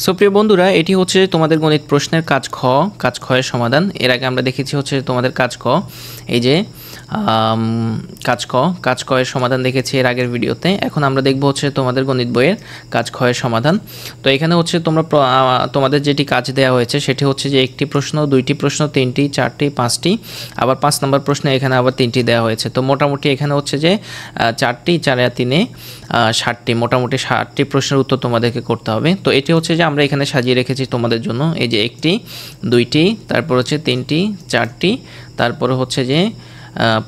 So প্রিয় বন্ধুরা, এটি হচ্ছে তোমাদের গণিত প্রশ্নের কাজ খয়ের সমাধান। এর আগে আমরা দেখেছি হচ্ছে তোমাদের কাজ ক, এই যে কাজ কয়ের সমাধান দেখেছি এর আগের ভিডিওতে। এখন আমরা দেখব হচ্ছে তোমাদের গণিত বইয়ের কাজ খয়ের সমাধান। তো এখানে হচ্ছে তোমাদের যেটি কাজ দেওয়া হয়েছে সেটি হচ্ছে যে একটি প্রশ্ন, দুইটি প্রশ্ন, তিনটি, চারটি, পাঁচটি, আবার 5 নম্বর প্রশ্নে এখানে আবার 3টি দেওয়া হয়েছে। তো মোটামুটি এখানে হচ্ছে যে 4টি, 4 আর 3 60টি, মোটামুটি 60টি প্রশ্নের উত্তর তোমাদেরকে করতে হবে। তো এটি হচ্ছে যে আমরা এখানে সাজিয়ে রেখেছি তোমাদের জন্য, এই যে একটি, দুইটি, তারপর হচ্ছে 3টি, 4টি, তারপরে হচ্ছে যে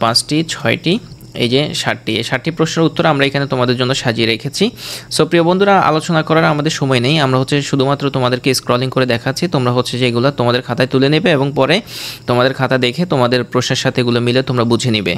5টি, 6টি, এই যে 60টি। এই 60টি প্রশ্নের উত্তর আমরা এখানে তোমাদের জন্য সাজিয়ে রেখেছি। সো প্রিয় বন্ধুরা, আলোচনা করার আমাদের সময় নেই, আমরা হচ্ছে শুধুমাত্র তোমাদেরকে স্ক্রলিং করে দেখাচ্ছি। তোমরা হচ্ছে যে এগুলো তোমাদের খাতায় তুলে নেবে এবং পরে তোমাদের খাতা দেখে তোমাদের প্রশ্নের সাথে এগুলো মিলে তোমরা বুঝে নিবে।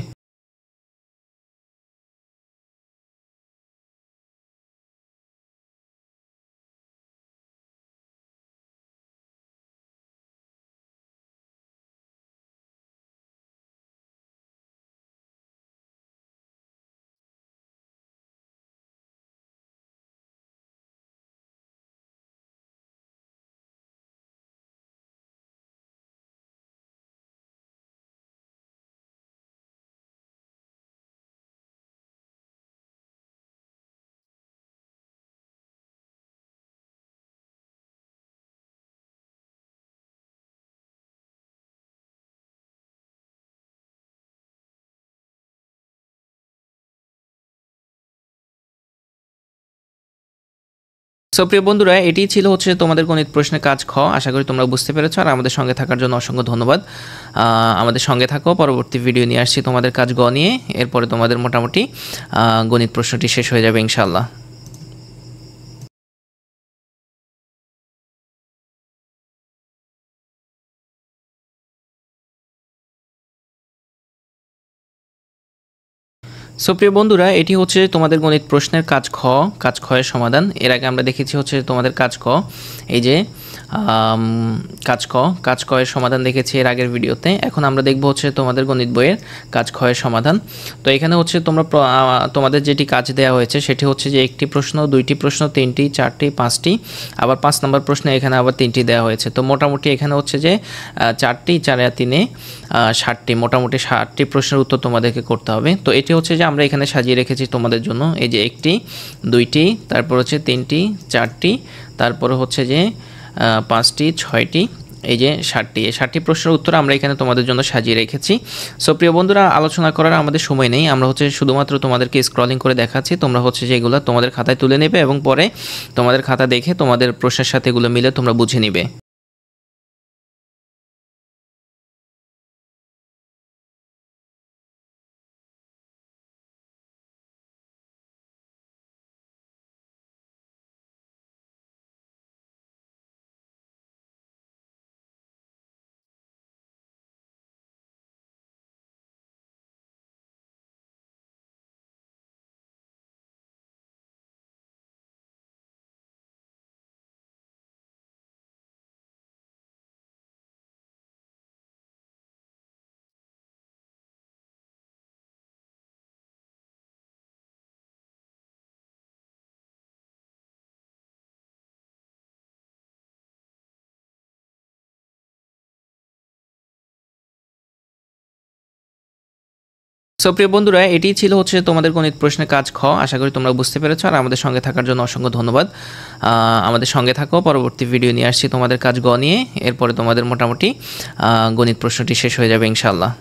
সো প্রিয় বন্ধুরা, এটি ছিল হচ্ছে তোমাদের গণিত প্রশ্নের কাজ খ। আশা করি তোমরা বুঝতে পেরেছো, আর আমাদের সঙ্গে থাকার জন্য অসংখ্য ধন্যবাদ। আমাদের সঙ্গে থাকো, পরবর্তী ভিডিও নিয়ে আসছি তোমাদের কাজ গ নিয়ে। এরপরে তোমাদের মোটামুটি গণিত প্রশ্নটি শেষ হয়ে যাবে ইনশাআল্লাহ। সো প্রিয় বন্ধুরা, এটি হচ্ছে তোমাদের গণিত প্রশ্নের কাজ খয়ের সমাধান। এর আগে আমরা দেখেছি হচ্ছে তোমাদের কাজ ক, এই যে কাজ কয়ের সমাধান দেখেছি এর আগের ভিডিওতে। এখন আমরা দেখব হচ্ছে তোমাদের গণিত বইয়ের কাজ খয়ের সমাধান। তো এখানে হচ্ছে তোমাদের যেটি কাজ দেওয়া হয়েছে সেটি হচ্ছে যে একটি প্রশ্ন, দুইটি প্রশ্ন, 3টি, 4টি, 5টি, আবার 5 নম্বর প্রশ্নে এখানে আবার 3টি দেওয়া হয়েছে। তো মোটামুটি এখানে হচ্ছে যে 4টি, 4 আর 3 60টি, মোটামুটি 60টি প্রশ্নের উত্তর তোমাদেরকে করতে হবে। তো এটি হচ্ছে যে আমরা এখানে সাজিয়ে রেখেছি তোমাদের জন্য, এই যে একটি, দুইটি, তারপর হচ্ছে 3টি, 4টি, তারপরে হচ্ছে যে 5টি, 6টি, এই যে 60টি। এই 60টি প্রশ্নের উত্তর আমরা এখানে তোমাদের জন্য সাজিয়ে রেখেছি। সো প্রিয় বন্ধুরা, আলোচনা করার আমাদের সময় নেই, আমরা হচ্ছে শুধুমাত্র তোমাদেরকে স্ক্রলিং করে দেখাচ্ছি। তোমরা হচ্ছে যে এগুলো তোমাদের খাতায় তুলে নেবে এবং পরে তোমাদের খাতা দেখে তোমাদের প্রশ্নের সাথে এগুলো মিলে তোমরা বুঝে নিবে। সো প্রিয় বন্ধুরা, এটি ছিল হচ্ছে তোমাদের গণিত প্রশ্নের কাজ খ। আশা করি তোমরা বুঝতে পেরেছো, আর আমাদের সঙ্গে থাকার জন্য অসংখ্য ধন্যবাদ। আমাদের সঙ্গে থাকো, পরবর্তী ভিডিও নিয়ে আসছি তোমাদের কাজ গ নিয়ে। এরপরে তোমাদের মোটামুটি গণিত প্রশ্নটি শেষ হয়ে যাবে ইনশাআল্লাহ।